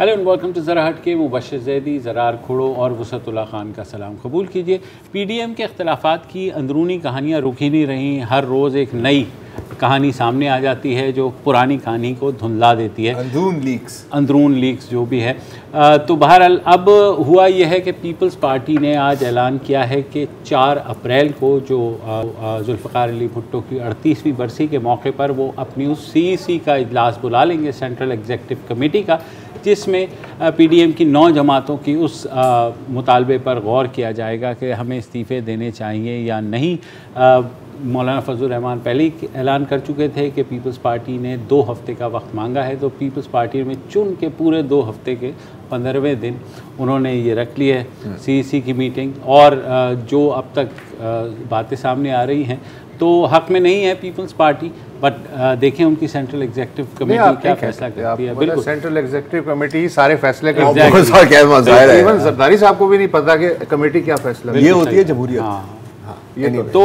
Hello and welcome to ज़रा हट के। मुबश्शिर ज़ैदी, ज़रार खुड़ो और वसअतुल्लाह खान का सलाम कबूल कीजिए। पीडीएम के अख्तिलाफ़ात की अंदरूनी कहानियाँ रुकी नहीं रहीं। हर रोज़ एक नई कहानी सामने आ जाती है जो पुरानी कहानी को धुंधला देती है। अंदरून लीक्स जो भी है। तो बहरहाल अब हुआ यह है कि पीपल्स पार्टी ने आज ऐलान किया है कि 4 अप्रैल को जो जुल्फ़िकार अली भुट्टो की 38वीं बरसी के मौके पर वो अपनी उस CEC का इजलास बुला लेंगे, सेंट्रल एग्जीक्यूटिव कमेटी का, जिसमें पीडीएम की 9 जमातों की उस मुतालबे पर गौर किया जाएगा कि हमें इस्तीफ़े देने चाहिए या नहीं। मौलाना फजल रहमान पहले ही ऐलान कर चुके थे कि पीपल्स पार्टी ने 2 हफ्ते का वक्त मांगा है, तो पीपल्स पार्टी में चुन के पूरे 2 हफ्ते के 15वें दिन उन्होंने ये रख ली है CEC की मीटिंग। और जो अब तक बातें सामने आ रही हैं तो हक में नहीं है पीपल्स पार्टी, बट देखें उनकी सेंट्रल एग्जीक्यूटिव कमेटी क्या फैसला करती है। बिल्कुल, सेंट्रल एग्जीक्टिव कमेटी सारे फैसले इवन जरदारी साहब को भी नहीं पता कि कमेटी क्या फैसला, ये होती है जमहूरियत। तो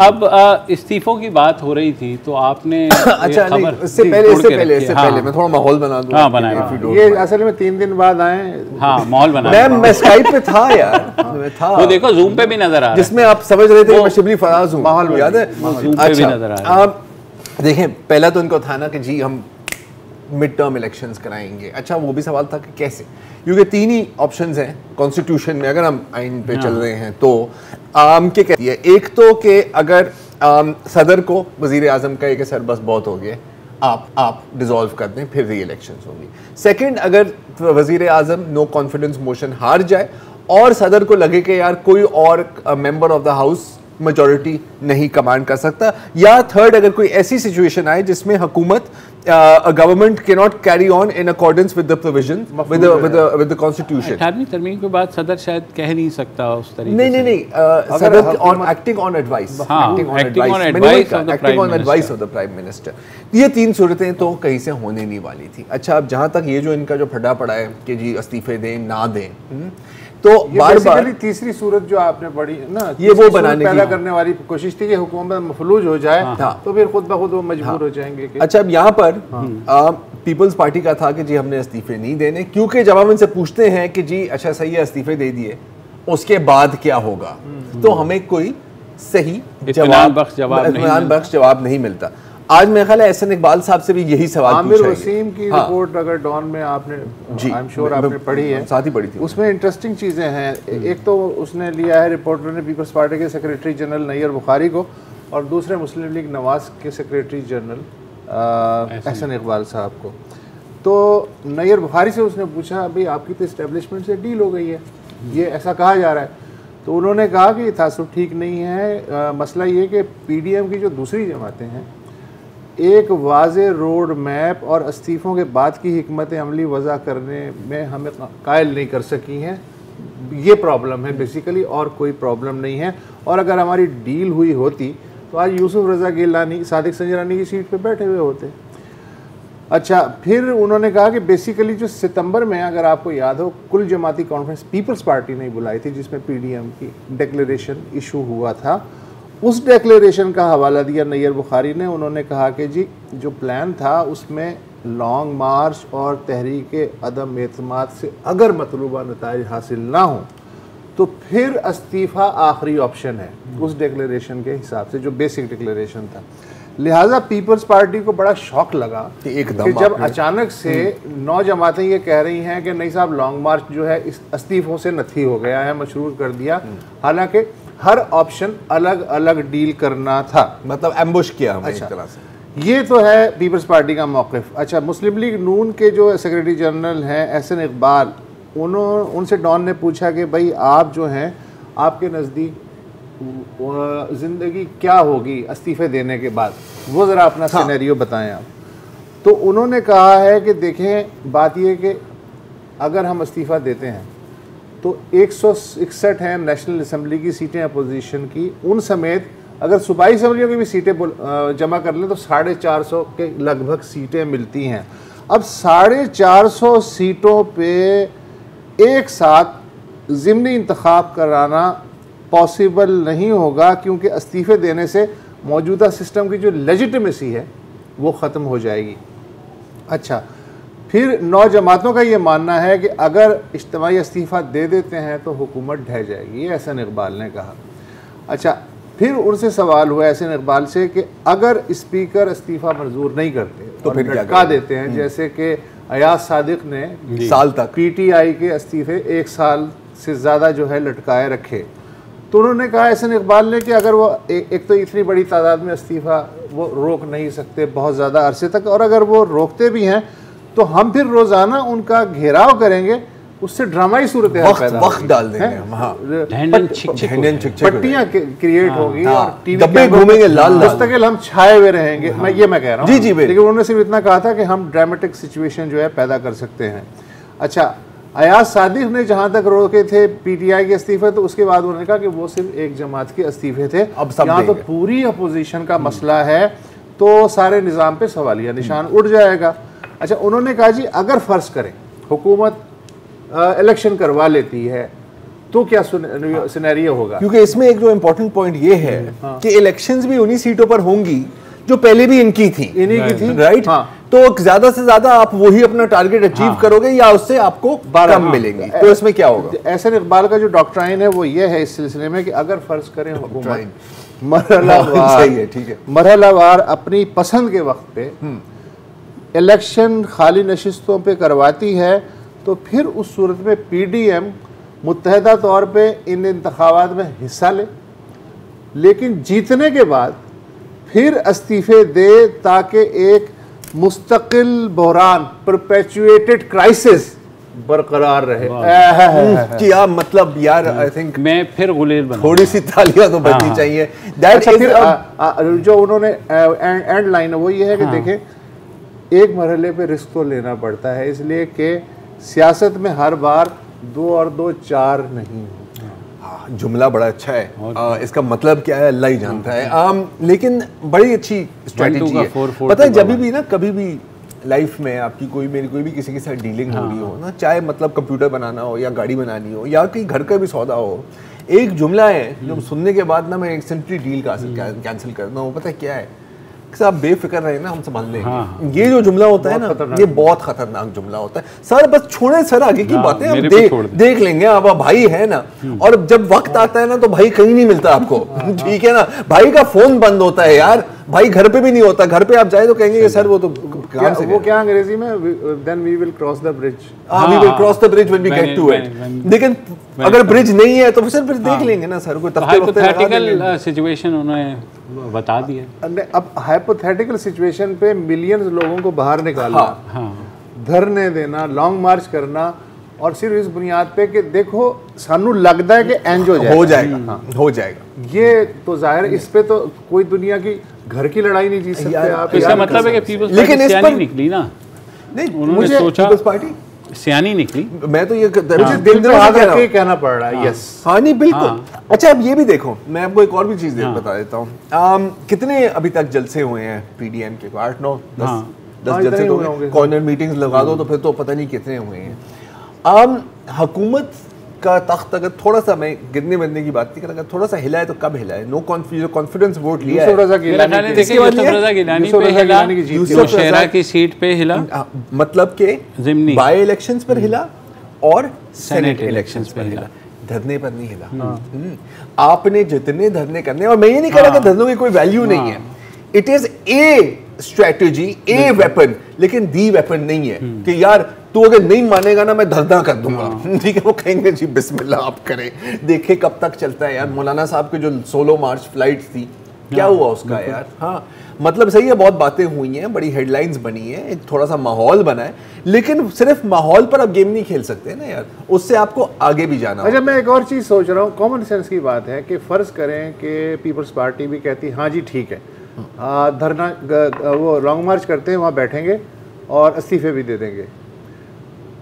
अब इस्तीफों की बात हो रही थी तो आपने अच्छा नहीं, इससे पहले मैं थोड़ा माहौल बना दूं। हाँ, बनाया। ये असल में 3 दिन बाद आए। हाँ, माहौल बनाया। मैं स्काइप पे था यार, मैं था। वो देखो जूम पे भी नजर आ रहा है, जिसमें आप समझ रहे थे कि मैं शिबली फराज हूँ। माहौल याद है, जूम पे भी नजर आ रहा है। आप देखें, पहला तो इनको था ना कि जी हम मिड टर्म इलेक्शंस कराएंगे। अच्छा, वो भी सवाल था कि कैसे, क्योंकि 3 ही ऑप्शंस हैं कॉन्स्टिट्यूशन में, अगर हम आइन पे चल रहे हैं तो क्या कहती है। एक तो कि अगर सदर को वजीर आजम का एक सर बस बहुत हो गया, आप डिसॉल्व कर दें, फिर री इलेक्शंस होंगी। सेकंड, अगर वजीर आजम नो कॉन्फिडेंस मोशन हार जाए और सदर को लगे कि यार कोई और member of the house majority नहीं कमांड कर सकता, या थर्ड, अगर कोई ऐसी सिचुएशन आए जिसमें हुकूमत government can not carry on in accordance with the provision with the constitution. 18वीं तरमीम के बाद सदर शायद कह नहीं सकता उस तरीके नहीं, सदर on acting on advice, acting on advice of the prime minister. ये 3 सूरतें तो कहीं से होने नहीं वाली थी। अच्छा, अब जहां तक ये जो इनका जो फटा पड़ा है कि जी इस्तीफे दें ना दें, तो बार-बार तीसरी सूरत जो आपने पढ़ी ना, ये वो बनाने पैदा करने वाली कोशिश थी कि हुकूमत मफलूज हो जाए, तो फिर खुद ब खुद वो मजबूर हो जाएंगे। अच्छा, अब यहाँ पर पीपल्स पार्टी का था कि जी हमने इस्तीफे नहीं देने, क्योंकि जब हम इनसे पूछते हैं कि जी अच्छा सही है इस्तीफे दे दिए, उसके बाद क्या होगा, तो हमें कोई सही जवाब नहीं मिलता। आज मेरे ख्याल है एहसन इकबाल साहब से भी यही सवाल आमिर वसीम की रिपोर्ट अगर डॉन में आपने, आई एम श्योर आपने पढ़ी है, साथ ही पढ़ी थी, उसमें इंटरेस्टिंग चीज़ें हैं। एक तो उसने लिया है रिपोर्टर ने पीपल्स पार्टी के सेक्रेटरी जनरल नैयर बुखारी को, और दूसरे मुस्लिम लीग नवाज के सेक्रेटरी जनरल एहसन इकबाल साहब को। तो नैयर बुखारी से उसने पूछा, भाई आपकी तो इस्टेब्लिशमेंट से डील हो गई है, ये ऐसा कहा जा रहा है। तो उन्होंने कहा कि तासुब ठीक नहीं है, मसला ये कि पीडीएम की जो दूसरी जमातें हैं एक वाज़े रोड मैप और इस्तीफ़ों के बाद की हिकमत अमली वज़ा करने में हमें कायल नहीं कर सकी हैं। ये प्रॉब्लम है बेसिकली, और कोई प्रॉब्लम नहीं है। और अगर हमारी डील हुई होती तो आज यूसुफ रज़ा गिलानी, सादिक संजरानी की सीट पे बैठे हुए होते। अच्छा, फिर उन्होंने कहा कि बेसिकली जो सितंबर में, अगर आपको याद हो, कुल जमाती कॉन्फ्रेंस पीपल्स पार्टी ने बुलाई थी जिसमें पीडीएम की डिक्लेरेशन इशू हुआ था। उस डिक्लेरेशन का हवाला दिया नैयर बुखारी ने। उन्होंने कहा कि जी जो प्लान था उसमें लॉन्ग मार्च और तहरीक अदम एतमाद से अगर मतलूबा नताइज हासिल ना हो तो फिर इस्तीफ़ा आखिरी ऑप्शन है, उस डिक्लेरेशन के हिसाब से जो बेसिक डिक्लेरेशन था। लिहाजा पीपल्स पार्टी को बड़ा शौक लगा कि जब अचानक से 9 जमातें ये कह रही हैं कि नहीं साहब लॉन्ग मार्च जो है इस इस्तीफ़ों से नथी हो गया है, मशरूर कर दिया, हालांकि हर ऑप्शन अलग अलग डील करना था, मतलब एम्बुश किया हमें। अच्छा, एक तरह से ये तो है पीपल्स पार्टी का मौक़िफ़। अच्छा, मुस्लिम लीग नून के जो सेक्रेटरी जनरल हैं एहसन इकबाल, उनसे डॉन ने पूछा कि भाई आप जो हैं, आपके नज़दीक ज़िंदगी क्या होगी इस्तीफ़े देने के बाद, वो ज़रा अपना सिनेरियो बताएं आप। तो उन्होंने कहा है कि देखें, बात ये कि अगर हम इस्तीफ़ा देते हैं तो 161 हैं नेशनल असम्बली की सीटें अपोजिशन की, उन समेत अगर सूबाई असम्बलियों की भी सीटें जमा कर लें तो 450 के लगभग सीटें मिलती हैं। अब 450 सीटों पे एक साथ ज़िमनी इंतखाब कराना पॉसिबल नहीं होगा, क्योंकि इस्तीफ़े देने से मौजूदा सिस्टम की जो लेजिटिमेसी है वो ख़त्म हो जाएगी। अच्छा, फिर 9 जमातों का ये मानना है कि अगर इज्तिमाई इस्तीफ़ा दे देते हैं तो हुकूमत ढह जाएगी, ये एहसन इकबाल ने कहा। अच्छा, फिर उनसे सवाल हुआ एहसन इकबाल से कि अगर स्पीकर इस्तीफ़ा मंजूर नहीं करते तो फिर लटका देते हैं, जैसे कि अयाज सादिक ने साल तक PTI के इस्तीफ़े 1 साल से ज़्यादा जो है लटकाए रखे, तो उन्होंने कहा एहसन इकबाल ने कि अगर वो एक तो इतनी बड़ी तादाद में इस्तीफ़ा वो रोक नहीं सकते बहुत ज़्यादा अरसे तक, और अगर वो रोकते भी हैं तो हम फिर रोज़ाना उनका घेराव करेंगे, उससे ड्रामाई सूरत वक्त डाल देंगे, पट्टियाँ क्रिएट होगी और टीवी घूमेंगे लाल मुस्तकिल हम छाए हुए रहेंगे। मैं कह रहा हूँ जी, लेकिन उन्होंने सिर्फ इतना कहा था कि हम ड्रामेटिक सिचुएशन जो है पैदा कर सकते हैं। अच्छा, अयाज सादिक ने जहाँ तक रोके थे PTI के इस्तीफे, तो उसके बाद उन्होंने कहा कि वो सिर्फ एक जमात के इस्तीफे थे, अब यहाँ तो पूरी अपोजिशन का मसला है, तो सारे निज़ाम पे सवालिया निशान उड़ जाएगा। अच्छा, उन्होंने कहा जी अगर फ़र्ज़ करें हुकूमत इलेक्शन करवा लेती है तो क्या सिनेरियो होगा, क्योंकि इसमें एक जो इम्पोर्टेंट पॉइंट ये है कि इलेक्शंस भी उन्हीं सीटों पर होंगी जो पहले भी इनकी थी, राइट? तो ज्यादा से ज्यादा आप वही अपना टारगेट अचीव करोगे या उससे आपको कम मिलेंगी, तो इसमें क्या होगा? एहसन इकबाल का जो डॉक्ट्राइन है वो ये है इस सिलसिले में कि अगर फर्ज करें हुकूमत मरहलावार अपनी पसंद के वक्त पे इलेक्शन खाली नशिस्तों पे करवाती है, तो फिर उस सूरत में PDM मुत्तहदा तौर पे इन इंतखाबात में हिस्सा ले, लेकिन जीतने के बाद फिर इस्तीफे दे ताकि एक मुस्तकिल बहरान परपेचुएटेड क्राइसिस बरकरार रहे। क्या मतलब यार, आई थिंक मैं फिर गुलेल बना, थोड़ी सी तालियां तो बजनी चाहिए। अच्छा, फिर जो उन्होंने एंड लाइन है वो ये है कि देखें एक मरहले पे रिस्क तो लेना पड़ता है, इसलिए कि सियासत में हर बार 2 और 2 4 नहीं। जुमला बड़ा अच्छा है, इसका मतलब क्या है अल्लाह ही जानता है, लेकिन बड़ी अच्छी स्ट्रेटजी है। पता है जब भी ना कभी भी लाइफ में आपकी मेरी कोई भी किसी के साथ डीलिंग हो रही हो ना, चाहे मतलब कंप्यूटर बनाना हो या गाड़ी बनानी हो या कहीं घर का भी सौदा हो, एक जुमला है जो सुनने के बाद ना मैं इंस्टेंटली डील कैंसिल करता हूँ। पता है क्या है? आप बेफिक्र रहे ना, हम संभाल लेंगे। ये जो जुमला होता है ना, ये बहुत खतरनाक जुमला होता है। सर बस छोड़े सर, आगे की बातें हम देख लेंगे, अब भाई है ना। और जब वक्त आता है ना तो भाई कहीं नहीं मिलता आपको, ठीक है ना? भाई का फोन बंद होता है यार, भाई घर पे भी नहीं होता। घर पे आप जाए तो कहेंगे सर वो तो वो क्या अंग्रेजी में then we will cross the bridge, we will cross the bridge when we get to it. लेकिन अगर ब्रिज नहीं है तो फिर देख लेंगे ना सर, कोई हाइपोथेटिकल सिचुएशन उन्होंने बता दिया। अब हाइपोथेटिकल सिचुएशन पे मिलियंस लोगों को बाहर निकालना, धरने देना, लॉन्ग मार्च करना, और सिर्फ इस बुनियाद पे कि देखो सानू लगता है कि एंज हो जाएगा, ये तो जाहिर इस पे तो कोई दुनिया की घर की लड़ाई नहीं जीत सकते आप। इसका मतलब है कि पीपल्स पार्टी सियानी निकली ना, नहीं उन्होंने सोचा पीपल्स पार्टी सियानी निकली। मैं तो ये मुझे दिल पे हाथ रख के कहना पड़ रहा है। यस, हाँ नहीं बिल्कुल। अच्छा, अब ये भी देखो, मैं आपको एक और भी चीज बता देता हूँ। कितने अभी तक जलसे हुए हैं PDM के? 8 9 10 जलसे तो हुए। कॉर्नर मीटिंग्स लगा दो तो फिर तो पता नहीं कितने हुए हैं। हुकूमत का तख्त अगर थोड़ा सा, मैं गिरने बनने की बात नहीं कर, अगर थोड़ा सा हिला है तो कब हिला है? नो कॉन्फिडेंस वोट लिया है, नौशेरा की सीट पे हिला, मतलब के बाई इलेक्शंस पर हिला और सेनेट इलेक्शंस पर हिला, धरने पर नहीं हिला। आपने जितने धरने करने, और मैं ये नहीं कह रहा कि धरनों की कोई वैल्यू नहीं है, it is a strategy, a weapon, लेकिन दी वेपन नहीं है कि यार तू अगर नहीं मानेगा ना मैं धरना कर दूंगा, ठीक है? वो कहेंगे जी बिस्मिल्लाह आप करें, देखे कब तक चलता है यार। मौलाना साहब के जो सोलो मार्च फ्लाइट थी, क्या हुआ उसका यार? हाँ, मतलब सही है, बहुत बातें हुई हैं, बड़ी हेडलाइंस बनी है, एक थोड़ा सा माहौल बना है, लेकिन सिर्फ माहौल पर आप गेम नहीं खेल सकते ना यार, उससे आपको आगे भी जाना। अच्छा, मैं एक और चीज़ सोच रहा हूँ, कॉमन सेंस की बात है कि फ़र्ज़ करें कि पीपल्स पार्टी भी कहती हाँ जी ठीक है, धरना वो लॉन्ग मार्च करते हैं, वहाँ बैठेंगे और इस्तीफे भी दे देंगे।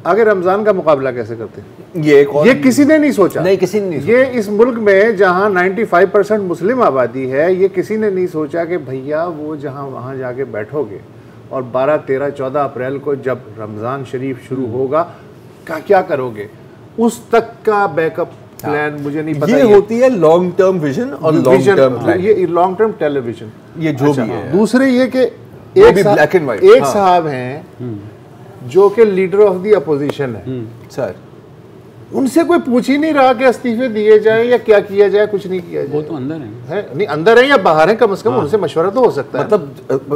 आगे रमज़ान का मुकाबला कैसे करते हैं? ये किसी ने नहीं सोचा। नहीं, किसी ने नहीं सोचा। ये इस मुल्क में जहाँ 95% मुस्लिम आबादी है, ये किसी ने नहीं सोचा कि भैया वो जहाँ वहाँ जाके बैठोगे और 12, 13, 14 अप्रैल को जब रमज़ान शरीफ शुरू होगा क्या करोगे, उस तक का बैकअप प्लान मुझे नहीं पता। ये होती है लॉन्ग टर्म विजन और लॉन्ग टर्म प्लान, ये लॉन्ग टर्म टेलीविजन, ये जो भी है। दूसरे ये कि एक साहब हैं जो कि लीडर ऑफ द अपोजिशन है सर, उनसे कोई पूछ ही नहीं रहा कि इस्तीफे दिए जाएं या क्या किया जाए, कुछ नहीं किया जाए। वो तो अंदर है नहीं अंदर है या बाहर है, कम से कम उनसे मशवरा तो हो सकता है।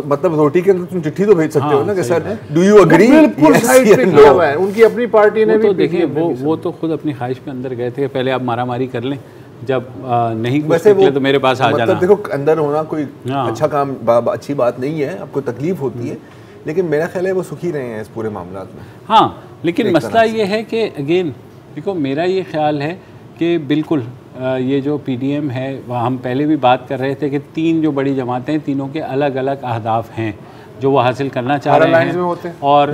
मतलब रोटी के अंदर तुम चिट्ठी तो भेज सकते हो ना कि सर डू यू एग्री। बिल्कुल साइड पे किया हुआ है, उनकी अपनी पार्टी ने भी। तो देखिए वो तो खुद अपनी ख्वाहिश पे अंदर गए थे, पहले आप मारामारी कर लें, जब नहीं कुछ निकले तो मेरे पास आ जाना। देखो अंदर होना कोई अच्छा काम, अच्छी बात नहीं है, आपको तकलीफ होती है, लेकिन मेरा ख्याल है वो सुखी रहे हैं इस पूरे मामला में। हाँ, लेकिन मसला ये है कि अगेन देखो, मेरा ये ख्याल है कि बिल्कुल ये जो PDM है, वह हम पहले भी बात कर रहे थे कि 3 जो बड़ी जमातें हैं, तीनों के अलग अलग अहदाफ हैं जो वो हासिल करना चाह रहे हैं। और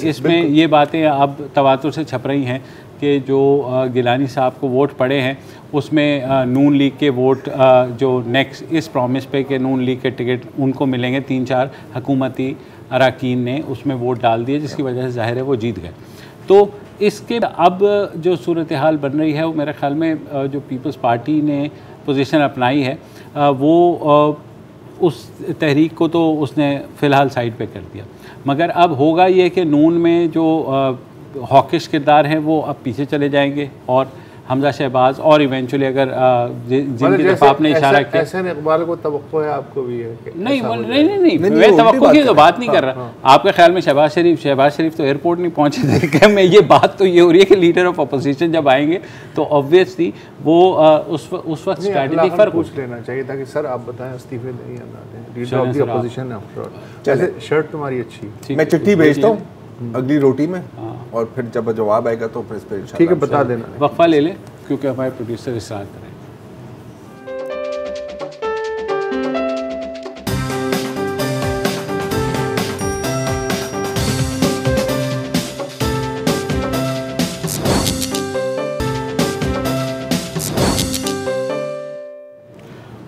इसमें ये बातें अब तवातुर से छप रही हैं कि जो गिलानी साहब को वोट पड़े हैं उसमें नून लीग के वोट जो नेक्स्ट इस प्रॉमिस पे कि नून लीग के टिकट उनको मिलेंगे, 3-4 हुकूमती अरकान ने उसमें वोट डाल दिए, जिसकी वजह से जाहिर है वो जीत गए। तो इसके अब जो सूरत हाल बन रही है वो मेरे ख्याल में जो पीपल्स पार्टी ने पोजीशन अपनाई है वो उस तहरीक को तो उसने फ़िलहाल साइड पे कर दिया, मगर अब होगा ये कि नून में जो हॉकिश किरदार हैं वो अब पीछे चले जाएंगे और हमजा शहबाज और इवेंचुअली अगर जिनकी तरफ आपने इशारा किया, एहसन इकबाल को तवक्को है, आपको भी है कि नहीं मैं तवक्को की तो बात नहीं कर रहा। आपके ख्याल में शहबाज शरीफ तो एयरपोर्ट नहीं पहुंचे थे क्या? मैं ये बात तो ये हो रही है कि लीडर ऑफ अपोजिशन जब आएंगे तो ऑब्वियसली वो उस वक्त स्ट्रैटेजिक फर्क पूछ लेना चाहिए था कि सर आप बताएं इस्तीफे नहीं आना, लीडर ऑफ द अपोजिशन है। चले, शर्ट तुम्हारी अच्छी, मैं चिट्ठी भेजता हूँ अगली रोटी में, और फिर जब जवाब आएगा तो फिर इस पर ठीक है बता देना। वक्फा ले ले क्योंकि हमारे प्रोड्यूसर इसरार करें।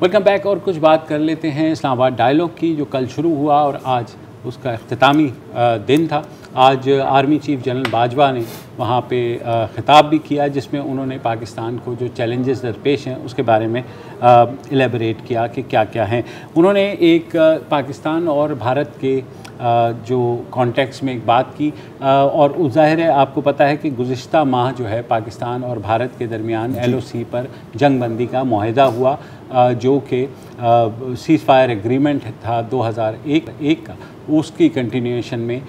Welcome back. और कुछ बात कर लेते हैं इस्लामाबाद डायलॉग की, जो कल शुरू हुआ और आज उसका इख्तितामी दिन था। आज आर्मी चीफ जनरल बाजवा ने वहाँ पे ख़िताब भी किया, जिसमें उन्होंने पाकिस्तान को जो चैलेंजेस दरपेश हैं उसके बारे में एलेबरेट किया कि क्या क्या हैं। उन्होंने एक पाकिस्तान और भारत के जो कॉन्टेक्स्ट में एक बात की, और ज़ाहिर है आपको पता है कि गुज़िश्ता माह जो है पाकिस्तान और भारत के दरमियान LOC पर जंग बंदी का मुआहदा हुआ, जो कि सीज़ फायर एग्रीमेंट था 2001 का, उसकी कंटिन्यूएशन में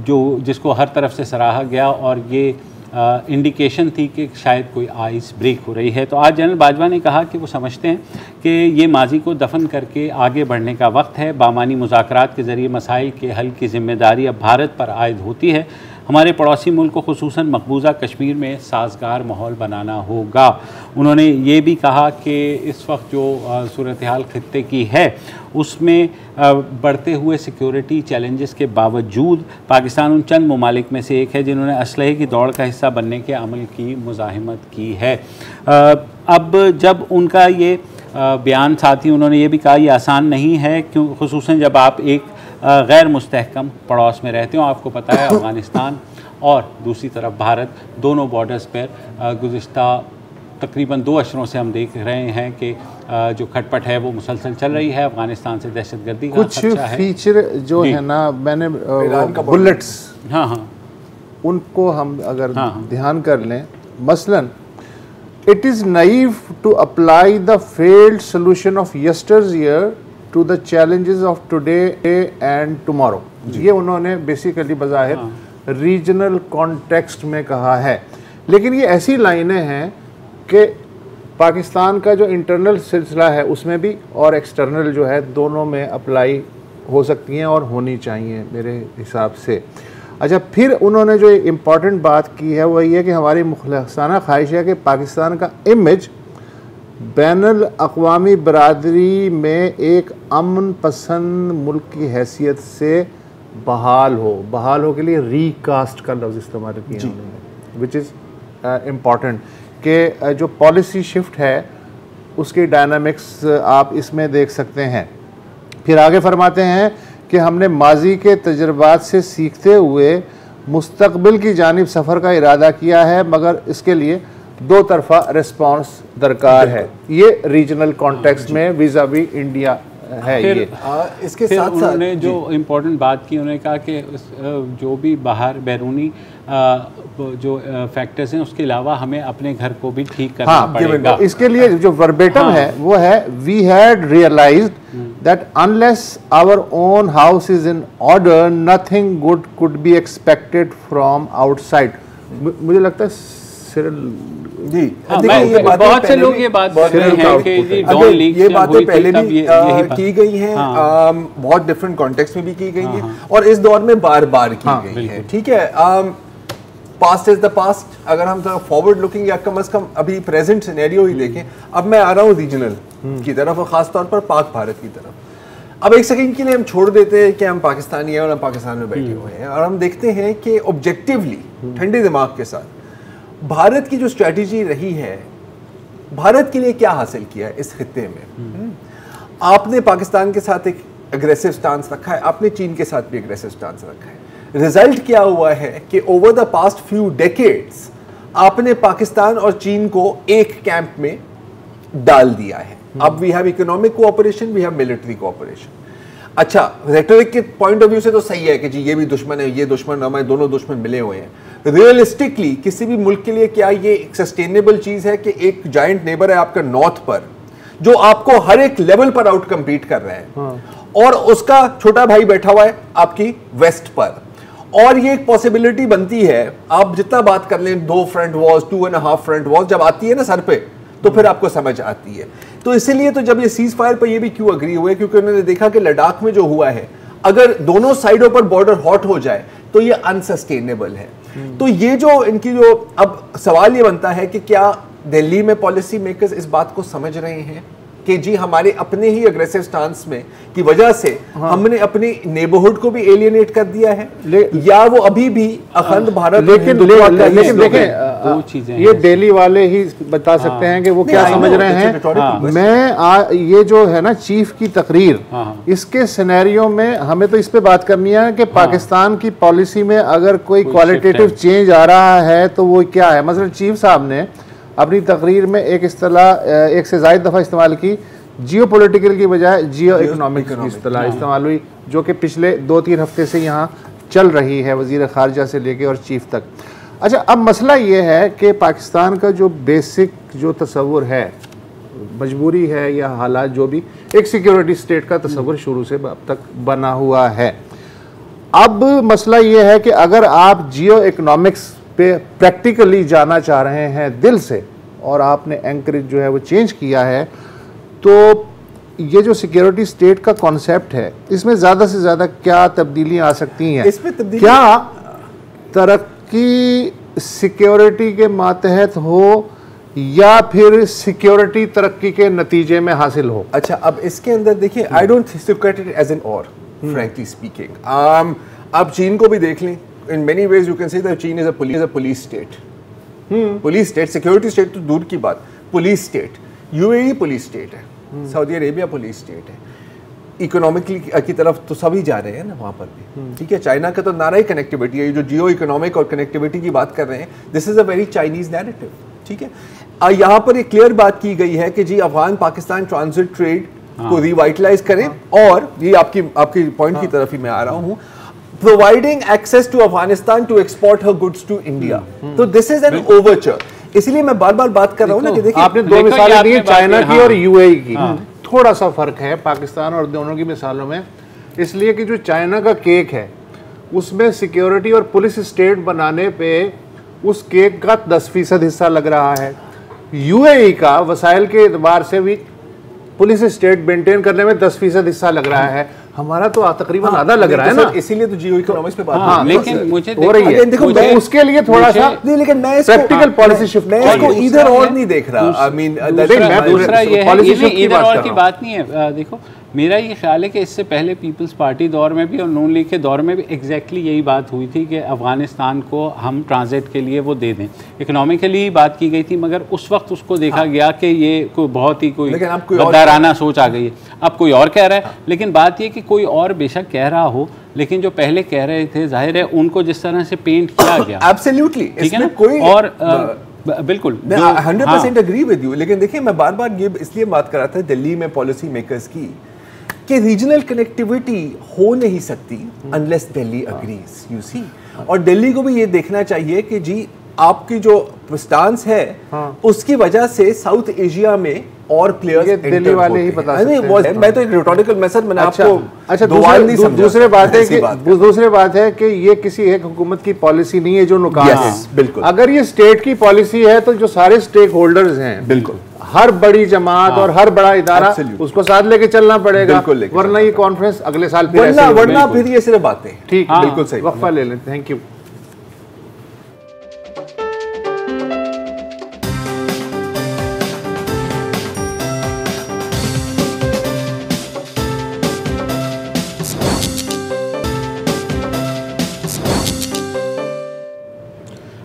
जो जिसको हर तरफ से सराहा गया और ये इंडिकेशन थी कि शायद कोई आइस ब्रेक हो रही है। तो आज जनरल बाजवा ने कहा कि वो समझते हैं कि ये माजी को दफन करके आगे बढ़ने का वक्त है। बामानी मुज़ाकरात के ज़रिए मसाइल के हल की ज़िम्मेदारी अब भारत पर आयद होती है। हमारे पड़ोसी मुल्क को खुसूसन मकबूजा कश्मीर में साजगार माहौल बनाना होगा। उन्होंने ये भी कहा कि इस वक्त जो सूरत हाल खित्ते की है उसमें बढ़ते हुए सिक्योरिटी चैलेंजेस के बावजूद पाकिस्तान उन चंद ममालिक में से एक है जिन्होंने असलहे की दौड़ का हिस्सा बनने के अमल की मुज़ाहिमत की है। अब जब उनका ये बयान साथ ही उन्होंने ये भी कहा ये आसान नहीं है, क्यों खुसूसन जब आप एक गैर मुस्तहकम पड़ोस में रहते हो। आपको पता है अफ़गानिस्तान और दूसरी तरफ भारत, दोनों बॉर्डर्स पर गुज़िश्ता तकरीबन 2 अशरों से हम देख रहे हैं कि जो खटपट है वो मुसलसल चल रही है। अफ़गानिस्तान से दहशतगर्दी का खदशा है। फीचर जो है ना, मैंने बुलेट्स, हाँ उनको हम अगर ध्यान कर लें, मसलन it is naive to apply the failed solution of yesterday's year to the challenges of today and tomorrow. ये उन्होंने बेसिकली बज़ाहिर रीजनल कॉन्टेक्स्ट में कहा है, लेकिन ये ऐसी लाइनें हैं कि पाकिस्तान का जो इंटरनल सिलसिला है उसमें भी और एक्सटर्नल जो है दोनों में अप्लाई हो सकती हैं और होनी चाहिए मेरे हिसाब से। अच्छा, फिर उन्होंने जो इम्पॉर्टेंट बात की है वो ये है कि हमारी मुखलसाना ख्वाहिश है कि पाकिस्तान का इमेज बैनुल अक़वामी बरादरी में एक अमन पसंद मुल्क की हैसियत से बहाल हो के लिए रीकास्ट का लफ्ज़ इस्तेमाल किया उन्होंने, विच इज़ इम्पॉर्टेंट कि जो पॉलिसी शिफ्ट है उसकी डायनामिक्स आप इसमें देख सकते हैं। फिर आगे फरमाते हैं कि हमने माजी के तजर्बात से सीखते हुए मुस्तकबिल की जानिब सफ़र का इरादा किया है, मगर इसके लिए 2 तरफ़ा रिस्पॉन्स दरकार है। ये रीजनल कॉन्टेक्स्ट में विज़ा वी इंडिया है ये। इसके फिर साथ साथ उन्होंने जो इम्पोर्टेंट बात की, उन्होंने कहा कि जो भी बाहर बैरूनी जो फैक्टर्स हैं उसके अलावा हमें अपने घर को भी ठीक करना पड़ेगा। इसके लिए जो वर्बेटम है वो है, we had realized that unless our own house is in order nothing good could be expected from outside. मुझे लगता है जी, देखिए बहुत से लोग ये बात कर रहे हैं कि जी डॉन लीग ये बातें पहले भी की गई हैं, बहुत डिफरेंट कॉन्टेक्स्ट में भी की गई हैं और इस दौर में बार बार की गई हैं। ठीक है, पास्ट इज द पास्ट। अगर हम थोड़ा फॉरवर्ड लुकिंग या कम से कम अभी प्रेजेंट सिनेरियो ही देखें, अब मैं आ रहा हूँ रीजनल की तरफ और खास तौर पर पाक भारत की तरफ। अब एक सेकंड के लिए हम छोड़ देते हैं कि हम पाकिस्तानी हैं और हम पाकिस्तान में बैठे हुए हैं और हम देखते हैं कि ऑब्जेक्टिवली ठंडे दिमाग के साथ भारत की जो स्ट्रेटजी रही है, भारत के लिए क्या हासिल किया है इस खित्ते में। आपने पाकिस्तान के साथ एक एग्रेसिव स्टांस रखा है, आपने चीन के साथ भी एग्रेसिव स्टांस रखा है। रिजल्ट क्या हुआ है कि over the past few decades आपने पाकिस्तान और चीन को एक कैंप में डाल दिया है। अब we have economic cooperation, we have military cooperation. अच्छा, रेटोरिक के पॉइंट ऑफ व्यू से तो सही है कि जी ये भी दुश्मन है, ये दुश्मन, हमारे दोनों दुश्मन मिले हुए हैं। रियलिस्टिकली किसी भी मुल्क के लिए क्या ये एक सस्टेनेबल चीज है कि एक जायंट नेबर है आपका नॉर्थ पर जो आपको हर एक लेवल पर आउट कम्पीट कर रहा है और उसका छोटा भाई बैठा हुआ है आपकी वेस्ट पर, और ये एक पॉसिबिलिटी बनती है, आप जितना बात कर लें 2 फ्रंट वॉर्स, 2.5 फ्रंट वॉर्स जब आती है ना सर पे, तो फिर आपको समझ आती है। तो इसीलिए तो जब ये सीज फायर पर ये भी क्यों अग्री हुए, क्योंकि उन्होंने देखा कि लद्दाख में जो हुआ है, अगर दोनों साइडों पर बॉर्डर हॉट हो जाए तो ये अनसस्टेनेबल है। तो ये जो इनकी जो अब सवाल ये बनता है कि क्या दिल्ली में पॉलिसी मेकर्स इस बात को समझ रहे हैं कि जी हमारे अपने ही अग्रेसिव स्टांस में की वजह से हमने अपने नेबरहुड को भी एलियनेट कर दिया है, या वो अभी भी अखंड भारत। लेकिन देखें ये दिल्ली वाले ही बता सकते हैं कि वो क्या समझ रहे हैं। मैं ये जो है ना चीफ की तकरीर, इसके सिनेरियो में हमें तो इस पे बात करनी है कि पाकिस्तान की पॉलिसी में अगर कोई क्वालिटेटिव चेंज आ रहा है तो वो क्या है। मसलन चीफ साहब ने अपनी तकरीर में एक इस्तेलाह एक से ज़ायद दफ़ा इस्तेमाल की, जियो पॉलिटिकल की बजाय जियो इकोनॉमिक्स की इस्तेलाह इस्तेमाल हुई, जो कि पिछले 2-3 हफ्ते से यहाँ चल रही है, वज़ीर ख़ारजा से लेके और चीफ तक। अच्छा, अब मसला ये है कि पाकिस्तान का जो बेसिक जो तस्वुर है, मजबूरी है या हालात जो भी, एक सिक्योरिटी स्टेट का तस्वुर शुरू से अब तक बना हुआ है। अब मसला ये है कि अगर आप जियो इकोनॉमिक्स पे प्रैक्टिकली जाना चाह रहे हैं दिल से और आपने एंकरेज जो है वो चेंज किया है, तो ये जो सिक्योरिटी स्टेट का कॉन्सेप्ट है इसमें ज़्यादा से ज़्यादा क्या तब्दीलियां आ सकती हैं? इसमें तब्दीली क्या तरक्की सिक्योरिटी के मातहत हो या फिर सिक्योरिटी तरक्की के नतीजे में हासिल हो? अच्छा, अब इसके अंदर देखिए, I don't look at it as an और फ्रैंकली स्पीकिंग। आप चीन को भी देख लें, in many ways you can say that China is a police state. Police state, security state तो दूर की बात, police state. UAE police state है, सऊदी अरेबिया police state है, इकोनॉमिकली की तरफ तो सभी जा रहे हैं ना वहाँ पर भी। ठीक है, चाइना का तो नारा ही कनेक्टिविटी है, जो जियो इकोनॉमिक और कनेक्टिविटी की बात कर रहे हैं, this is a very Chinese narrative. ठीक है, यहाँ पर एक क्लियर बात की गई है कि जी अफगान पाकिस्तान ट्रांजिट ट्रेड को रिवाइटलाइज करें, और ये आपकी पॉइंट की तरफ ही मैं आ रहा हूँ, providing access to Afghanistan to export her goods to India. तो this is an overture. इसलिए मैं बार-बार बात कर रहा हूँ ना कि देखिए, आपने 2 मिसालें दी, चाइना की और यूएई की। थोड़ा सा फर्क है पाकिस्तान और दोनों की मिसालों में, इसलिए कि जो चाइना का केक है उसमें सिक्योरिटी और पुलिस स्टेट बनाने पे उस केक का 10% हिस्सा लग रहा है। यूएई का वसाइल के एतबार से भी पुलिस स्टेट मेंटेन करने में 10% हिस्सा लग रहा है, हमारा तो तकरीबन आधा लग रहा है ना। इसीलिए तो जियो इकोनॉमिक्स पे बात लेकिन मुझे हो रही है, देखो उसके लिए थोड़ा सा नहीं, लेकिन मैं प्रैक्टिकल पॉलिसी शिफ्ट, मैं इसको इधर और नहीं देख रहा। आई मीन दूसरा ये है, ये इधर और की बात नहीं है। देखो, मेरा ये ख्याल है कि इससे पहले पीपल्स पार्टी दौर में भी और नून लीग के दौर में भी एग्जैक्टली यही बात हुई थी कि अफगानिस्तान को हम ट्रांजिट के लिए वो दे दें। इकोनॉमिकली बात की गई थी, मगर उस वक्त उसको देखा गया कि ये कोई बहुत ही कोई गद्दाराना सोच आ गई है। अब कोई और कह रहा है, लेकिन बात ये कि कोई और बेशक कह रहा हो, लेकिन जो पहले कह रहे थे जाहिर है उनको जिस तरह से पेंट किया गया, एब्सोल्युटली, ठीक है ना, कोई और बिल्कुल मैं 100% एग्री विद यू। लेकिन देखिए, मैं बार बार ये इसलिए बात कर रहा था दिल्ली में पॉलिसी मेकर्स की कि रीजनल कनेक्टिविटी हो नहीं सकती unless Delhi agrees, you see. और दिल्ली को भी ये देखना चाहिए कि जी आपकी जो स्टांस है उसकी वजह से साउथ एशिया में और प्लेयर्स दिल्ली वाले ही बता सकते हैं। मैं तो एक रिटोरिकल मेथड मैंने आपको अच्छा दूसरे बात है कि ये किसी एक हुकूमत की पॉलिसी नहीं है जो नुकाल है। बिल्कुल, अगर ये स्टेट की पॉलिसी है तो जो सारे स्टेक होल्डर्स हैं, बिल्कुल हर बड़ी जमात और हर बड़ा इदारा उसको साथ लेके चलना पड़ेगा, वरना ये कॉन्फ्रेंस अगले साल वरना फिर ये सिर्फ बातें। ठीक, बिल्कुल सही। वक्फा ले लें। Thank you.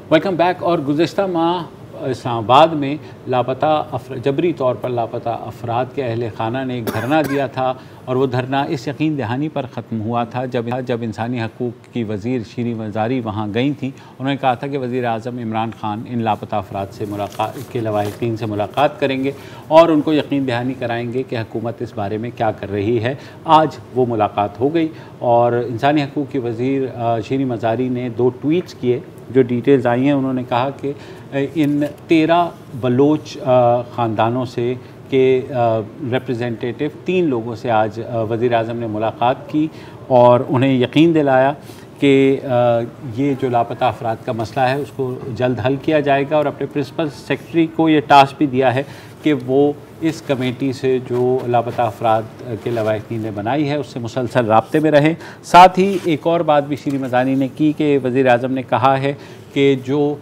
Welcome back. और गुज़िश्ता माह इस्लामाबाद में जबरी तौर पर लापता अफराद के अहल खाना ने एक धरना दिया था, और वो धरना इस यकीन दहानी पर ख़त्म हुआ था जब इंसानी हकूक़ की वज़ीर शीरी मज़ारी वहाँ गई थी। उन्होंने कहा था कि वज़ीर आज़म इमरान ख़ान इन लापता अफराद से मुलाकात के लवाहिकीन से मुलाकात करेंगे और उनको यकीन दहानी कराएंगे कि हुकूमत इस बारे में क्या कर रही है। आज वो मुलाकात हो गई और इंसानी हकूक़ की वज़ीर शीरी मज़ारी ने 2 ट्वीट्स किए जो डिटेल्स आई हैं। उन्होंने कहा कि इन 13 बलोच ख़ानदानों से के रिप्रेजेंटेटिव 3 लोगों से आज वज़ीर आज़म ने मुलाकात की और उन्हें यकीन दिलाया कि ये जो लापता अफराद का मसला है उसको जल्द हल किया जाएगा, और अपने प्रिंसिपल सेक्रेटरी को ये टास्क भी दिया है कि वो इस कमेटी से जो लापता अफराद के लवाहिकीन ने बनाई है उससे मुसलसल राब्ते में रहें। साथ ही एक और बात भी श्री मज़ानी ने की कि वज़ीर आज़म ने कहा है कि जो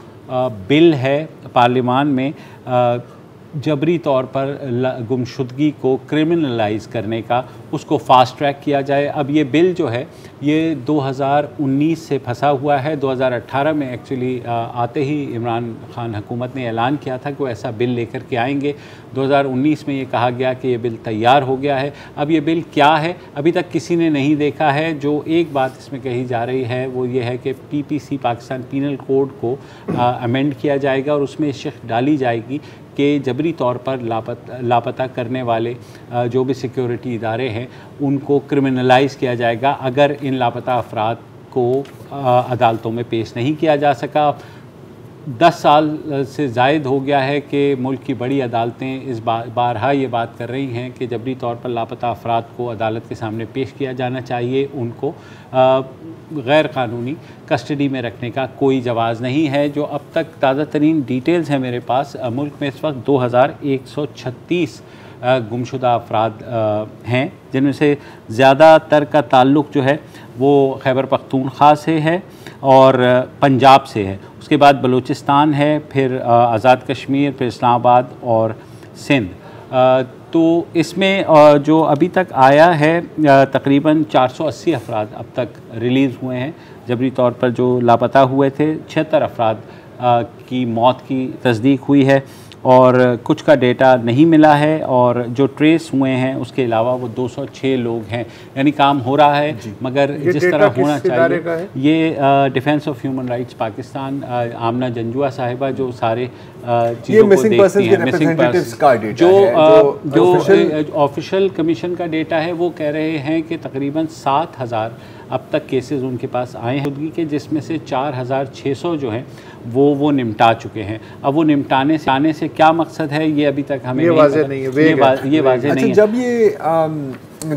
बिल है पार्लियामान में जबरी तौर पर गुमशुदगी को क्रिमिनलाइज़ करने का, उसको फ़ास्ट ट्रैक किया जाए। अब ये बिल जो है ये 2019 से फंसा हुआ है। 2018 में एक्चुअली आते ही इमरान खान हुकूमत ने ऐलान किया था कि वो ऐसा बिल लेकर के आएंगे। 2019 में ये कहा गया कि ये बिल तैयार हो गया है। अब ये बिल क्या है अभी तक किसी ने नहीं देखा है। जो एक बात इसमें कही जा रही है वो ये है कि PPC पाकिस्तान पीनल कोड को अमेंड किया जाएगा और उसमें शिक डाली जाएगी कि जबरी तौर पर लापता करने वाले जो भी सिक्योरिटी इदारे हैं उनको क्रिमिनलाइज़ किया जाएगा अगर इन लापता अफराद को अदालतों में पेश नहीं किया जा सका। 10 साल से ज़ायद हो गया है कि मुल्क की बड़ी अदालतें इस बारहा ये बात कर रही हैं कि जबरी तौर पर लापता अफराद को अदालत के सामने पेश किया जाना चाहिए। उनको गैर कानूनी कस्टडी में रखने का कोई जवाज़ नहीं है। जो अब तक ताज़ा तरीन डिटेल्स हैं मेरे पास, मुल्क में इस वक्त 2136 गुमशुदा अफराद हैं, जिनमें से ज़्यादातर का ताल्लुक़ जो है वो खैबर पख्तूनख्वा से है और पंजाब से है। उसके बाद बलूचिस्तान है, फिर आज़ाद कश्मीर, फिर इस्लामाबाद और सिंध। तो इसमें जो अभी तक आया है तकरीबन 480 अफराद अब तक रिलीज़ हुए हैं जबरी तौर पर जो लापता हुए थे। 76 अफराद की मौत की तस्दीक हुई है और कुछ का डेटा नहीं मिला है, और जो ट्रेस हुए हैं उसके अलावा वो 206 लोग हैं। यानी काम हो रहा है, मगर जिस तरह होना चाहिए। ये defence of human rights Pakistan, Amna Janjua साहिबा जो सारे चीज़ों को देखती हैं, मिसिंग पर्सन जो ऑफिशियल कमीशन का डेटा है वो कह रहे हैं कि तकरीबन 7000 अब तक केसेस उनके पास आए हैं के, जिसमें से 4600 जो हैं वो निपटा चुके हैं। अब वो निपटाने से आने से क्या मकसद है ये अभी तक हमें ये वाज़ेह नहीं है। ये वाज़ेह नहीं है। जब ये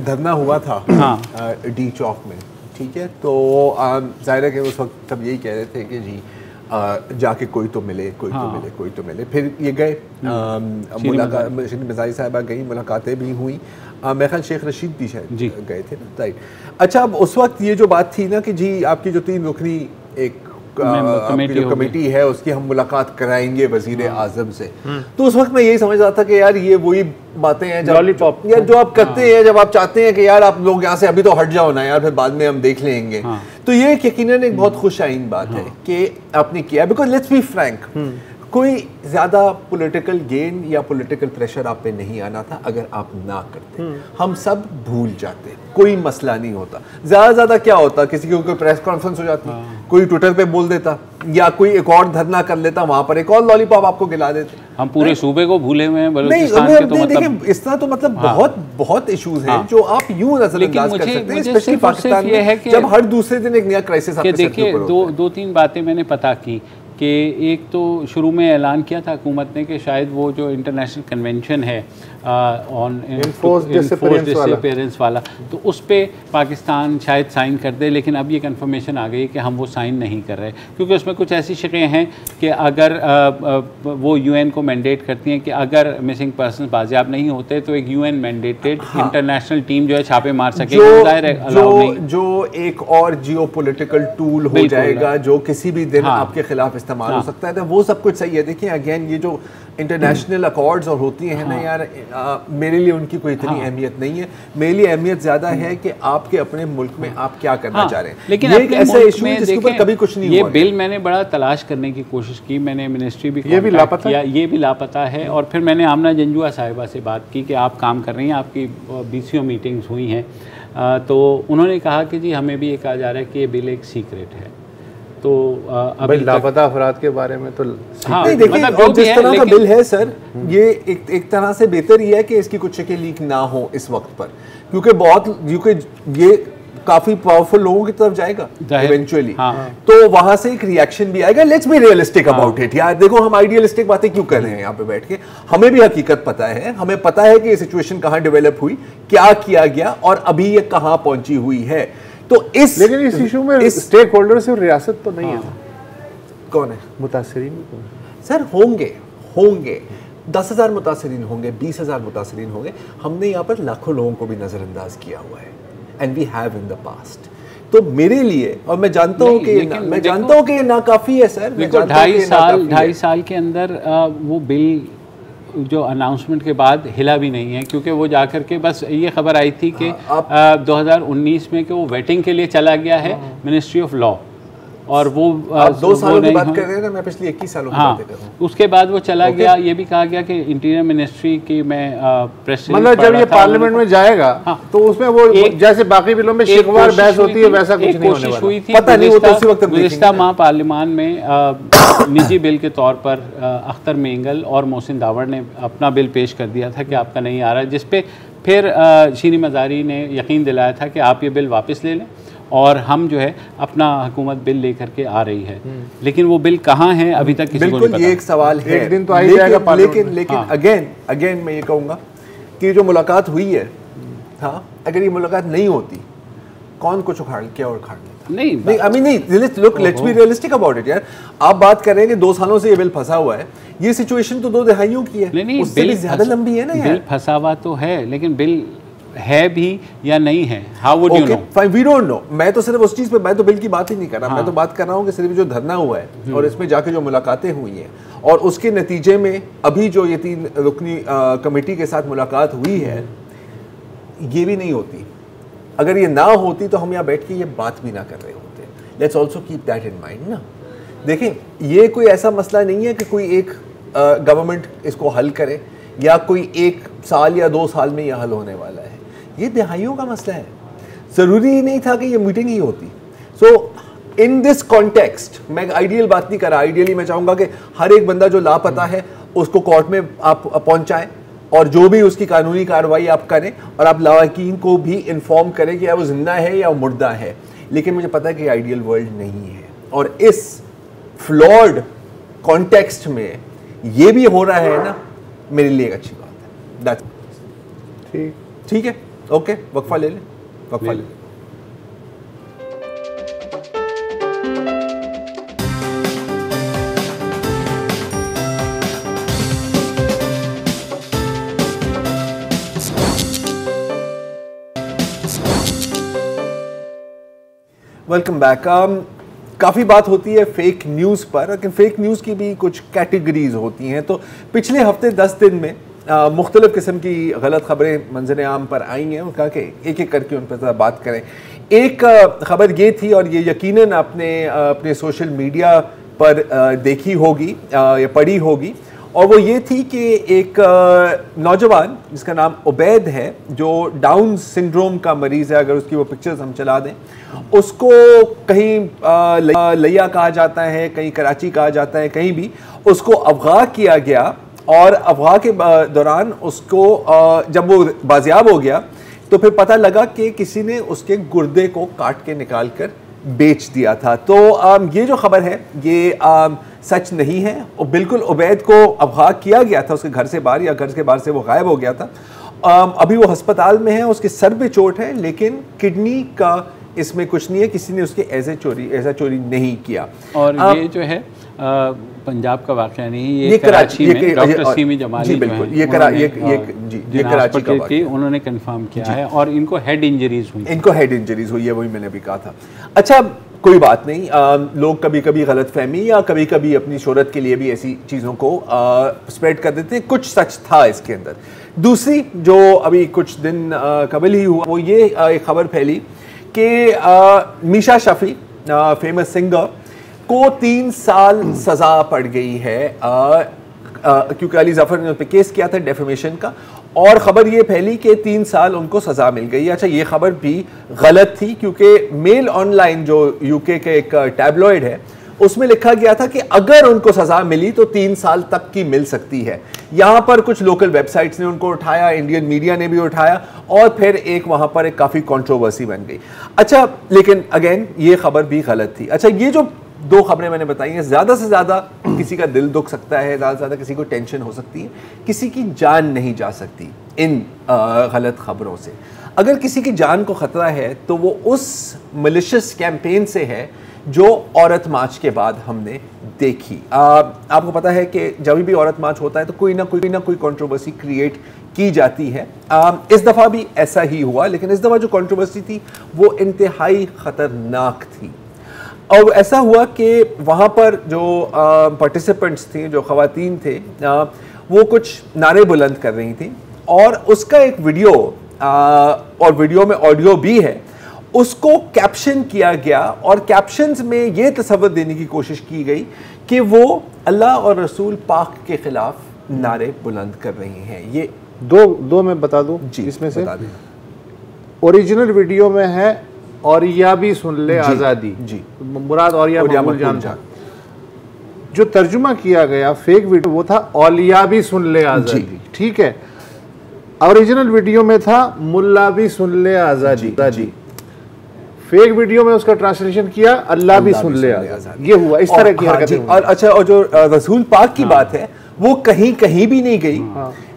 धरना हुआ था डी चौक में, ठीक है, तो जाहिर है कि उस वक्त सब यही कह रहे थे कि जी जाके कोई तो मिले, कोई तो मिले। फिर ये गए मुलाकात, मज़ारी साहिबा गई, मुलाकातें भी हुई। मेरे ख्याल शेख रशीद भी शायद गए थे ना, राइट। अच्छा, अब उस वक्त ये जो बात थी ना कि जी आपकी जो 3 रुकनी एक जो कमेटी है उसकी हम मुलाकात कराएंगे वजीर आजम से, तो उस वक्त मैं यही समझ रहा था कि यार ये वही बातें हैं लॉलीपॉप यार जो आप करते हैं जब आप चाहते हैं कि यार आप लोग यहाँ से अभी तो हट जाओ ना यार, फिर बाद में हम देख लेंगे। तो ये यकीनन एक बहुत खुशाइन बात है कि आपने किया, बिकॉज लेट्स बी फ्रैंक, कोई ज़्यादा पॉलिटिकल गेन या पॉलिटिकल प्रेशर आप पे नहीं आना था अगर आप ना करते। हम सब भूल जाते, कोई मसला नहीं होता। ज़्यादा क्या होता, किसी की कोई प्रेस कॉन्फ्रेंस हो जाती, कोई ट्विटर पे बोल देता, या कोई एक और धरना कर लेता, वहां पर एक और लॉलीपॉप आपको खिला देते। हम पूरे सूबे को भूले हुए हैं बलूचिस्तान के, तो मतलब इस तरह तो मतलब बहुत बहुत इश्यूज हैं जो आप यूं नजरअंदाज कर सकते हैं, स्पेशली पाकिस्तान में जब हर दूसरे दिन एक नया क्राइसिस आपके सर के ऊपर होता है। दो तीन बातें मैंने पता की कि एक तो शुरू में ऐलान किया था हुकूमत ने कि शायद वो जो इंटरनेशनल कन्वेंशन है ऑन इन्फोर्स्ड डिसअपीयरेंस वाला, तो उस पर पाकिस्तान शायद साइन कर दे, लेकिन अब ये कंफर्मेशन आ गई कि हम वो साइन नहीं कर रहे, क्योंकि उसमें कुछ ऐसी शिकें हैं कि अगर वो यूएन को मैंडेट करती हैं कि अगर मिसिंग पर्सन बाजियाब नहीं होते तो एक यूएन मैंडेटेड इंटरनेशनल टीम जो है छापे मार सकेगी, जो एक और जियोपॉलिटिकल टूल हो जाएगा जो किसी भी दिन आपके खिलाफ इस्तेमाल हो सकता है। तो वो सब कुछ सही है। देखिए अगेन ये जो इंटरनेशनल अकॉर्ड्स और होती हैं ना यार, मेरे लिए उनकी कोई इतनी अहमियत नहीं है। मेरे लिए अहमियत ज़्यादा है कि आपके अपने मुल्क में आप क्या करना चाह रहे हैं। लेकिन ये एक ऐसा इशू है जिसके ऊपर कभी कुछ नहीं हुआ। ये बिल मैंने बड़ा तलाश करने की कोशिश की, मैंने मिनिस्ट्री भी ये भी लापता किया, ये भी लापता है। और फिर मैंने आमना जंजुआ साहिबा से बात की कि आप काम कर रही हैं, आपकी BCO मीटिंग्स हुई हैं, तो उन्होंने कहा कि जी हमें भी ये कहा जा रहा है कि ये बिल एक सीक्रेट है। तो अभी लापता अफराद के बारे में तो हाँ, नहीं देखिए मतलब जिस तरह का बिल है सर, ये एक तरह से बेहतर ही है कि इसकी कुछ शिकें लीक ना हो इस वक्त पर, क्योंकि ये काफी पावरफुल लोगों की तरफ जाएगा इवेंचुअली। हाँ। तो वहां से एक रिएक्शन भी आएगा। Let's be realistic about it यार। देखो हम आइडियलिस्टिक बातें क्यों कर रहे हैं यहाँ पे बैठ के, हमें भी हकीकत पता है, हमें पता है कि ये सिचुएशन कहाँ डेवलप हुई, क्या किया गया और अभी ये कहाँ पहुंची हुई है। तो लेकिन इस इशू में स्टेक होल्डर से रियासत तो नहीं है। कौन है मुतासरीन? सर होंगे 10,000 मुतासरीन होंगे, 20,000 मुतासरीन होंगे। हमने यहाँ पर लाखों लोगों को भी नज़रअंदाज किया हुआ है, and we have in the past. तो मेरे लिए, और मैं जानता हूँ कि ये नाकाफी है सर। देखो 2.5 साल के अंदर वो बिल जो अनाउंसमेंट के बाद हिला भी नहीं है, क्योंकि वो जाकर के बस ये खबर आई थी कि 2019 में कि वो वेटिंग के लिए चला गया है मिनिस्ट्री ऑफ लॉ, और वो आप 2 सालों की बात कर रहे हैं ना, मैं पिछले 21 सालों की बात कर रहा हूं। उसके बाद वो चला गया। ये भी कहा गया कि इंटीरियर मिनिस्ट्री की मैं प्रेस मतलब जब ये पार्लियामेंट में जाएगा तो उसमें वो जैसे बाकी बिलों में शिकवार बहस होती है वैसा कुछ नहीं होने वाला। पता नहीं वो तो उसी वक्त गुज़िश्ता माह पार्लियामान में निजी बिल के तौर पर अख्तर मेंगल और मोहसिन दावड़ ने अपना बिल पेश कर दिया था कि आपका नहीं आ रहा है, जिसपे फिर शीरी मज़ारी ने यकीन दिलाया था कि आप ये बिल वापस ले लें और हम जो है अपना हुकूमत बिल लेकर के आ रही है। लेकिन वो बिल कहाँ है अभी तक किसी को नहीं पता। ये एक सवाल है, एक दिन तो आ ही जाएगा। लेकिन अगेन मैं ये कहूँगा कि जो मुलाकात हुई है, हाँ, अगर ये मुलाकात नहीं होती, कौन कुछ उखाड़ लेता? नहीं, आई मीन नहीं, let's be realistic about it यार। आप बात कर रहे हैं कि 2 सालों से ये बिल फंसा हुआ है, ये सिचुएशन तो 2 दहाइयों की है, नहीं, उससे भी ज्यादा लंबी है ना यार। बिल फंसा हुआ तो है, लेकिन बिल है भी या नहीं है, how would you know? Fine, we don't know. मैं तो सिर्फ उस चीज पे, मैं तो बिल की बात ही नहीं कर रहा। मैं तो बात कर रहा हूँ कि सिर्फ जो धरना हुआ है और इसमें जाके जो मुलाकातें हुई हैं और उसके नतीजे में अभी जो ये 3 रुकनी कमेटी के साथ मुलाकात हुई है, ये भी नहीं होती। अगर ये ना होती तो हम यहाँ बैठ के ये बात भी ना कर रहे होते। Let's also keep that in mind ना। देखें, ये कोई ऐसा मसला नहीं है कि कोई एक गवर्नमेंट इसको हल करे या कोई 1 साल या 2 साल में यह हल होने वाला है। ये दहाइयों का मसला है। ज़रूरी ही नहीं था कि ये मीटिंग ही होती। सो इन दिस कॉन्टेक्स्ट, मैं आइडियल बात नहीं कर रहा। आइडियली मैं चाहूँगा कि हर एक बंदा जो लापता है उसको कोर्ट में आप पहुँचाएं और जो भी उसकी कानूनी कार्रवाई आप करें, और आप लवाकीन को भी इन्फॉर्म करें कि या वो जिंदा है या वो मुर्दा है। लेकिन मुझे पता है कि आइडियल वर्ल्ड नहीं है, और इस फ्लॉड कॉन्टेक्स्ट में ये भी हो रहा है ना, मेरे लिए एक अच्छी बात है। ठीक है, ओके, वक्फा ले ले। Welcome back. काफ़ी बात होती है फेक न्यूज़ पर, लेकिन फेक न्यूज़ की भी कुछ कैटेगरीज होती हैं। तो पिछले हफ्ते 10 दिन में मुख्तलिफ़ किस्म की गलत खबरें मंजर आम पर आई हैं, और कहा कि एक एक करके उन पर बात करें। एक खबर ये थी, और ये यकीनन आपने अपने सोशल मीडिया पर देखी होगी या पढ़ी होगी, और वो ये थी कि एक नौजवान जिसका नाम उबैद है, जो डाउन सिंड्रोम का मरीज़ है, अगर उसकी वो पिक्चर्स हम चला दें, उसको कहीं लिया कहा जाता है, कहीं कराची कहा जाता है, कहीं भी उसको अगवा किया गया और अगवा के दौरान उसको जब वो बाजियाब हो गया तो फिर पता लगा कि किसी ने उसके गुर्दे को काट के निकाल कर बेच दिया था। तो ये जो खबर है ये सच नहीं है और बिल्कुल उबैद को अगवा किया गया था उसके घर से बाहर, या घर के बाहर से वो गायब हो गया था। अभी वो अस्पताल में है, उसके सर पे चोट है, लेकिन किडनी का इसमें कुछ नहीं है, किसी ने उसके ऐसा चोरी नहीं किया। और ये जो है पंजाब का वाक़या नहीं, ये कराची में डॉक्टर सीमी जमाली जी बिल्कुल, ये कराची का वाक़या उन्होंने कंफर्म किया है और इनको हेड इंजरीज हुई है, वही मैंने भी कहा था। अच्छा कोई बात नहीं, लोग कभी कभी गलतफहमी या कभी कभी अपनी शोहरत के लिए भी ऐसी चीज़ों को स्प्रेड कर देते हैं, कुछ सच था इसके अंदर। दूसरी जो अभी कुछ दिन कबल ही हुआ वो ये एक खबर फैली कि मीशा शफी फेमस सिंगर को 3 साल सज़ा पड़ गई है क्योंकि अली जफर ने उस पर केस किया था डेफेमेशन का, और ख़बर ये फैली कि 3 साल उनको सज़ा मिल गई। अच्छा ये खबर भी गलत थी क्योंकि मेल ऑनलाइन जो यूके के एक टैबलॉइड है उसमें लिखा गया था कि अगर उनको सज़ा मिली तो 3 साल तक की मिल सकती है। यहाँ पर कुछ लोकल वेबसाइट्स ने उनको उठाया, इंडियन मीडिया ने भी उठाया और फिर एक वहाँ पर एक काफ़ी कंट्रोवर्सी बन गई। अच्छा लेकिन अगेन ये खबर भी गलत थी। अच्छा ये जो 2 खबरें मैंने बताई हैं, ज़्यादा से ज़्यादा किसी का दिल दुख सकता है, ज़्यादा से ज़्यादा किसी को टेंशन हो सकती है, किसी की जान नहीं जा सकती इन गलत खबरों से। अगर किसी की जान को ख़तरा है तो वो उस मलिशियस कैंपेन से है जो औरत मार्च के बाद हमने देखी। आपको पता है कि जब भी औरत मार्च होता है तो कोई ना कोई कंट्रोवर्सी क्रिएट की जाती है। इस दफ़ा भी ऐसा ही हुआ, लेकिन इस दफ़ा जो कंट्रोवर्सी थी वो इंतहाई ख़तरनाक थी। और ऐसा हुआ कि वहाँ पर जो पार्टिसिपेंट्स थी, जो ख़वातीन थे, वो कुछ नारे बुलंद कर रही थी और उसका एक वीडियो और वीडियो में ऑडियो भी है, उसको कैप्शन किया गया और कैप्शंस में ये तसव्वुर देने की कोशिश की गई कि वो अल्लाह और रसूल पाक के ख़िलाफ़ नारे बुलंद कर रही हैं। ये दो मैं बता दूं जी, इसमें से ओरिजिनल वीडियो में है और या भी सुन ले आज़ादी जी, मुराद और या जान था। जो तर्जुमा किया गया फेक वीडियो वो था औलिया भी सुन ले आज़ादी, ठीक है। ओरिजिनल वीडियो में था मुल्ला भी सुन ले आज़ादी जी। फेक वीडियो में उसका ट्रांसलेशन किया अल्लाह भी सुन ले आज़ादी। ये हुआ, इस तरह की हरकतें। और अच्छा, और जो रसूल पाक की बात है वो कहीं भी नहीं गई,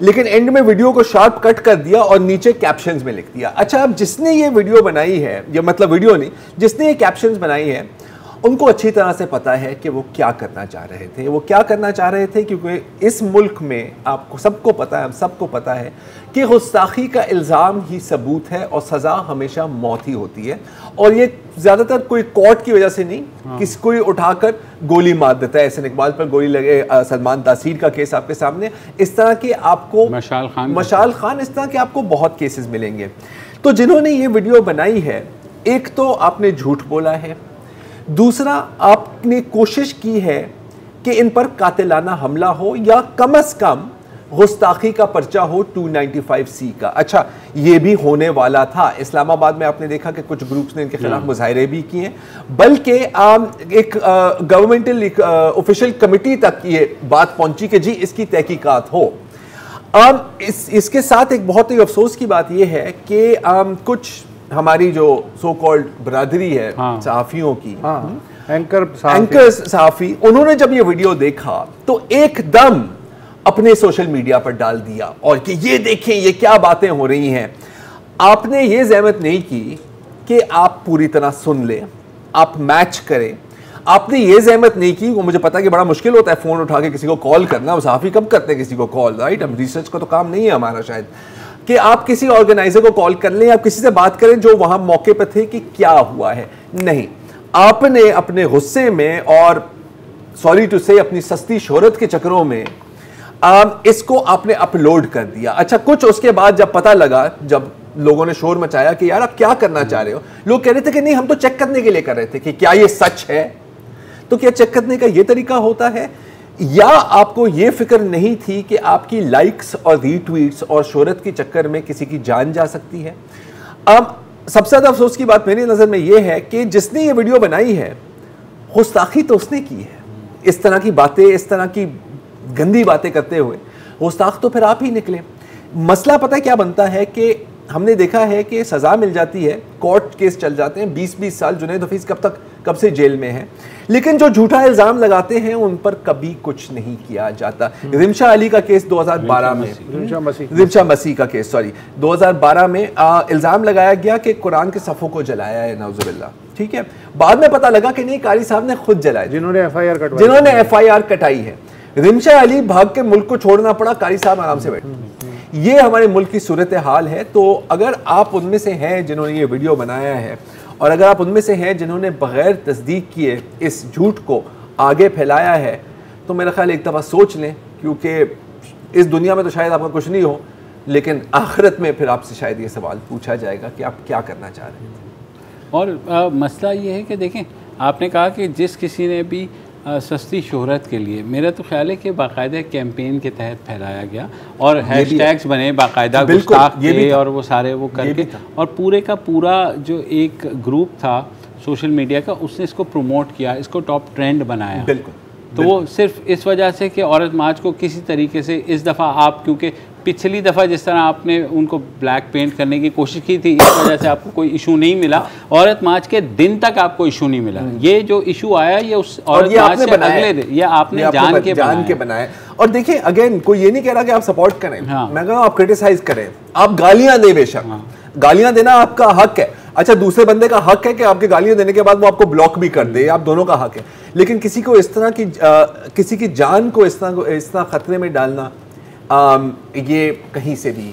लेकिन एंड में वीडियो को शार्प कट कर दिया और नीचे कैप्शंस में लिख दिया। अच्छा अब जिसने ये वीडियो बनाई है, ये मतलब वीडियो नहीं, जिसने ये कैप्शंस बनाई है, उनको अच्छी तरह से पता है कि वो क्या करना चाह रहे थे। वो क्या करना चाह रहे थे क्योंकि इस मुल्क में आपको सबको पता है, हम सबको पता है कि गुस्ताखी का इल्ज़ाम ही सबूत है और सज़ा हमेशा मौत ही होती है। और ये ज़्यादातर कोई कोर्ट की वजह से नहीं, किसी कोई उठाकर गोली मार देता है। एहसन इकबाल पर गोली लगे, सलमान तासीर का केस आपके सामने, इस तरह के आपको मशाल खान, इस तरह के आपको बहुत केसेस मिलेंगे। तो जिन्होंने ये वीडियो बनाई है, एक तो आपने झूठ बोला है, दूसरा आपने कोशिश की है कि इन पर कातिलाना हमला हो या कम से कम गुस्ताखी का पर्चा हो 295C का। अच्छा ये भी होने वाला था। इस्लामाबाद में आपने देखा कि कुछ ग्रुप्स ने इनके खिलाफ मुजाहरे भी किए, बल्कि एक गवर्नमेंटल ऑफिशियल कमेटी तक ये बात पहुंची कि जी इसकी तहकीकात हो। इसके साथ एक बहुत ही अफसोस की बात यह है कि कुछ हमारी जो सो कॉल्ड बरादरी है सहाफ़ियों की, एंकर सहाफ़ी, उन्होंने जब ये वीडियो देखा तो एकदम अपने सोशल मीडिया पर डाल दिया और कि ये देखें ये क्या बातें हो रही हैं। आपने ये ज़हमत नहीं की कि आप पूरी तरह सुन लें, आप मैच करें। आपने ये ज़हमत नहीं की, वो मुझे पता है कि बड़ा मुश्किल होता है फ़ोन उठा के किसी को कॉल करना, वो सहाफ़ी कब करते हैं किसी को कॉल, राइट। हम रिसर्च का तो काम नहीं है हमारा शायद, कि आप किसी ऑर्गेनाइजर को कॉल कर लें, आप किसी से बात करें जो वहां मौके पर थे कि क्या हुआ है। नहीं, आपने अपने गुस्से में और सॉरी टू से अपनी सस्ती शोहरत के चक्करों में इसको आपने अपलोड कर दिया। अच्छा कुछ उसके बाद जब पता लगा, जब लोगों ने शोर मचाया कि यार आप क्या करना चाह रहे हो, लोग कह रहे थे कि नहीं हम तो चेक करने के लिए कर रहे थे कि क्या ये सच है। तो क्या चेक करने का ये तरीका होता है? या आपको ये फिक्र नहीं थी कि आपकी लाइक्स और रीट्वीट्स और शोहरत के चक्कर में किसी की जान जा सकती है? अब सबसे ज़्यादा अफसोस की बात मेरी नज़र में ये है कि जिसने ये वीडियो बनाई है, गुस्ताखी तो उसने की है। इस तरह की बातें, इस तरह की गंदी बातें करते हुए गुस्ताख तो फिर आप ही निकले। मसला पता है क्या बनता है कि हमने देखा है कि सज़ा मिल जाती है, कोर्ट केस चल जाते हैं, 20-20 साल। जुनैद हफीज़ कब से जेल में है, लेकिन जो झूठा इल्ज़ाम लगाते हैं उन पर कभी कुछ नहीं किया जाता। रिमशा अली का केस 2012 में, रिमशा मसीह का केस 2012 में इल्ज़ाम लगाया गया कि कुरान के सफ़ों को जलाया है, नाउज़ुबिल्लाह। ठीक है, बाद में पता लगा कि नहीं, कारी साहब ने खुद जलाया, जिन्होंने FIR कटाई है। रिमशा अली भाग के मुल्क को छोड़ना पड़ा, कारी साहब आराम से बैठे। ये हमारे मुल्क की सूरत हाल है। तो अगर आप उनमें से हैं जिन्होंने ये वीडियो बनाया है, और अगर आप उनमें से हैं जिन्होंने बग़ैर तस्दीक किए इस झूठ को आगे फैलाया है, तो मेरा ख्याल एक दफ़ा सोच लें, क्योंकि इस दुनिया में तो शायद आपका कुछ नहीं हो, लेकिन आखिरत में फिर आपसे शायद ये सवाल पूछा जाएगा कि आप क्या करना चाह रहे थे। और मसला ये है कि देखें, आपने कहा कि जिस किसी ने भी सस्ती शोहरत के लिए, मेरा तो ख्याल है कि बाकायदा कैंपेन के तहत फैलाया गया और हैशटैग्स बने बाकायदा गुस्ताख के, और वो सारे वो करके, और पूरे का पूरा जो एक ग्रुप था सोशल मीडिया का, उसने इसको प्रमोट किया, इसको टॉप ट्रेंड बनाया। तो वो सिर्फ इस वजह से कि औरत मार्च को किसी तरीके से इस दफ़ा आप, क्योंकि पिछली दफ़ा जिस तरह आपने उनको ब्लैक पेंट करने की कोशिश की थी, इस वजह से आपको कोई इशू नहीं मिला। औरत मार्च के दिन तक आपको इशू नहीं मिला। ये जो इशू आया, ये उस औरत मार्च से अगले दिन, ये आपने जान के बनाया। और देखिए, अगेन कोई ये नहीं कह रहा कि आप सपोर्ट करें, मैं कह रहा हूं आप क्रिटिसाइज करें, आप गालियां दें, बेशक गालियां देना आपका हक है। अच्छा, दूसरे बंदे का हक है कि आपके गालियां देने के बाद वो आपको ब्लॉक भी कर दे, आप दोनों का हक है। लेकिन किसी को इस तरह की किसी की जान को इस तरह खतरे में डालना, ये कहीं से भी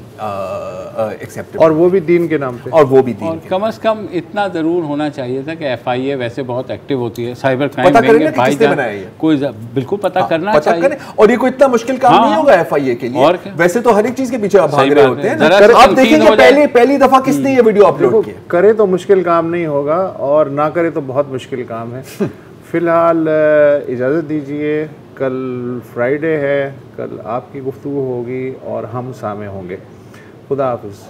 एक्सेप्टेबल, और वो भी दीन के नाम पे, और वो भी दीन के। कम से कम इतना ज़रूर होना चाहिए था कि FIA वैसे बहुत एक्टिव होती है, साइबर क्राइम पता करेंगे कि किसने बनाया है, कोई बिल्कुल पता करना चाहिए। और ये कोई इतना मुश्किल काम नहीं होगा FIA के लिए। और वैसे तो हर एक चीज के पीछे आप भाग रहे होते हैं। आप देखेंगे पहली दफा किसने ये वीडियो अपलोड किया। करे तो मुश्किल काम नहीं होगा, और ना करे तो बहुत मुश्किल काम है। फिलहाल इजाज़त दीजिए, कल फ्राइडे है, कल आपकी गुफ्तगू होगी और हम सामे होंगे। खुदा हाफिज़।